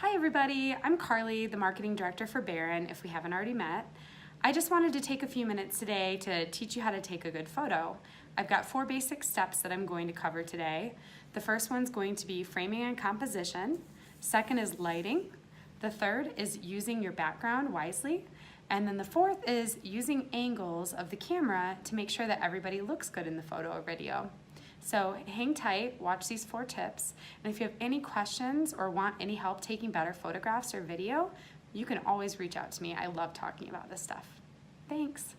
Hi everybody, I'm Carly, the Marketing Director for Barron, if we haven't already met. I just wanted to take a few minutes today to teach you how to take a good photo. I've got 4 basic steps that I'm going to cover today. The first one's going to be framing and composition. Second is lighting. The third is using your background wisely. And then the fourth is using angles of the camera to make sure that everybody looks good in the photo or video. So hang tight, watch these 4 tips, and if you have any questions or want any help taking better photographs or video, you can always reach out to me. I love talking about this stuff. Thanks.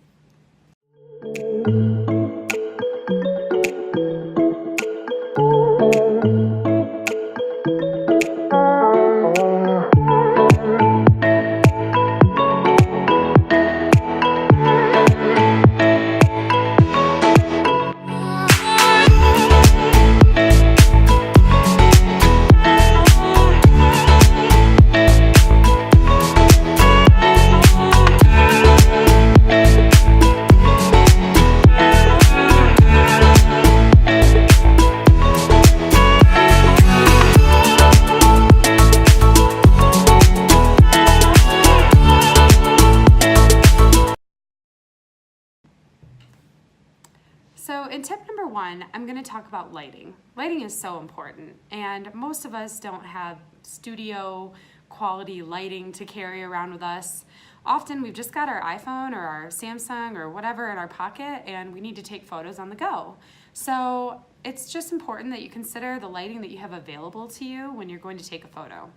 So in tip number 1, I'm going to talk about lighting. Lighting is so important, and most of us don't have studio quality lighting to carry around with us. Often we've just got our iPhone or our Samsung or whatever in our pocket, and we need to take photos on the go. So it's just important that you consider the lighting that you have available to you when you're going to take a photo.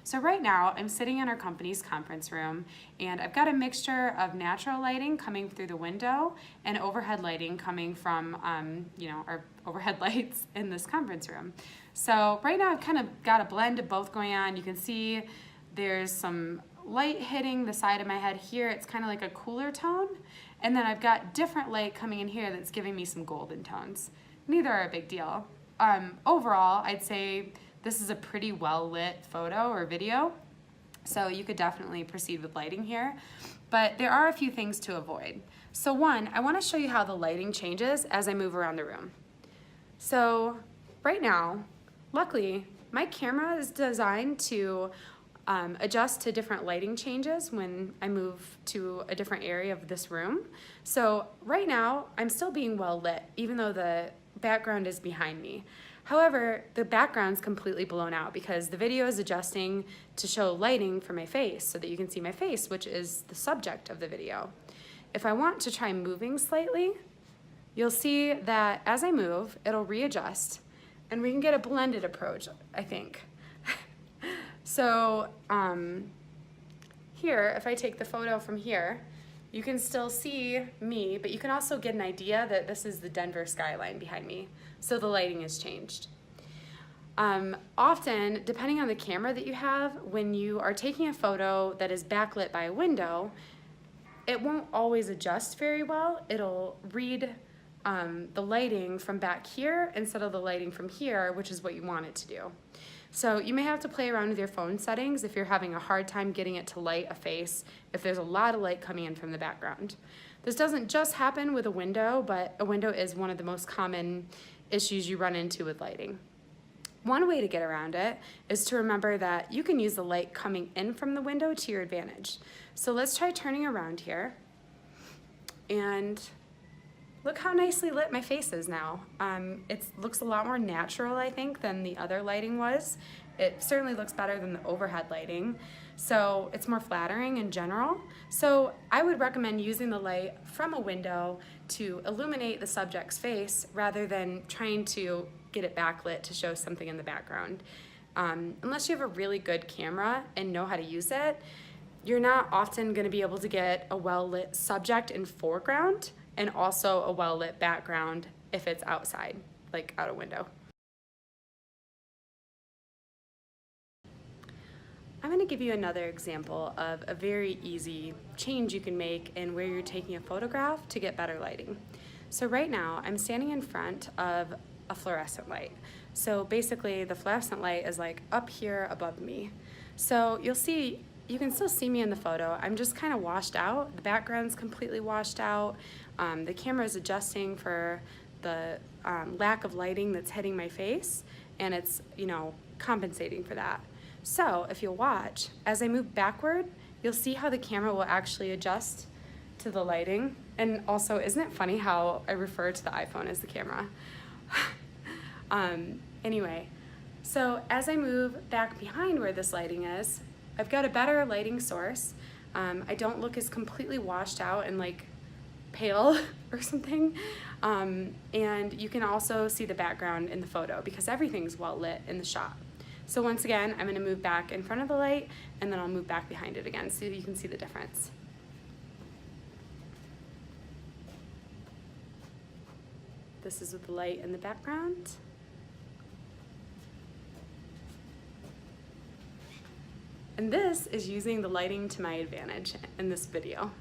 So right now I'm sitting in our company's conference room, and I've got a mixture of natural lighting coming through the window and overhead lighting coming from our overhead lights in this conference room. So right now I've kind of got a blend of both going on. You can see there's some light hitting the side of my head here. It's kind of like a cooler tone, and then I've got different light coming in here that's giving me some golden tones. Neither are a big deal. Overall, I'd say this is a pretty well lit photo or video, so you could definitely proceed with lighting here, but there are a few things to avoid. So one, I want to show you how the lighting changes as I move around the room. So right now, luckily, my camera is designed to adjust to different lighting changes when I move to a different area of this room. So right now, I'm still being well lit, even though the background is behind me. However, the background's completely blown out because the video is adjusting to show lighting for my face so that you can see my face, which is the subject of the video. If I want to try moving slightly, you'll see that as I move, it'll readjust, and we can get a blended approach, I think. So here, if I take the photo from here, you can still see me, but you can also get an idea that this is the Denver skyline behind me. So the lighting has changed. Often, depending on the camera that you have, when you are taking a photo that is backlit by a window, it won't always adjust very well. It'll read the lighting from back here instead of the lighting from here, which is what you want it to do. So you may have to play around with your phone settings if you're having a hard time getting it to light a face, if there's a lot of light coming in from the background. This doesn't just happen with a window, but a window is one of the most common issues you run into with lighting. One way to get around it is to remember that you can use the light coming in from the window to your advantage. So let's try turning around here, and look how nicely lit my face is now. It looks a lot more natural, I think, than the other lighting was. It certainly looks better than the overhead lighting, so it's more flattering in general. So I would recommend using the light from a window to illuminate the subject's face rather than trying to get it backlit to show something in the background. Unless you have a really good camera and know how to use it, you're not often going to be able to get a well-lit subject in foreground and also a well-lit background if it's outside, like out a window. I'm going to give you another example of a very easy change you can make in where you're taking a photograph to get better lighting. So right now, I'm standing in front of a fluorescent light. So basically, the fluorescent light is like up here above me. So you'll see, you can still see me in the photo. I'm just kind of washed out. The background's completely washed out. The camera is adjusting for the lack of lighting that's hitting my face, and it's, compensating for that. So if you'll watch, as I move backward, you'll see how the camera will actually adjust to the lighting. And also, isn't it funny how I refer to the iPhone as the camera? Anyway, so as I move back behind where this lighting is, I've got a better lighting source. I don't look as completely washed out and like pale or something. And you can also see the background in the photo because everything's well lit in the shot. So once again, I'm gonna move back in front of the light and then I'll move back behind it again so you can see the difference. This is with the light in the background. And this is using the lighting to my advantage in this video.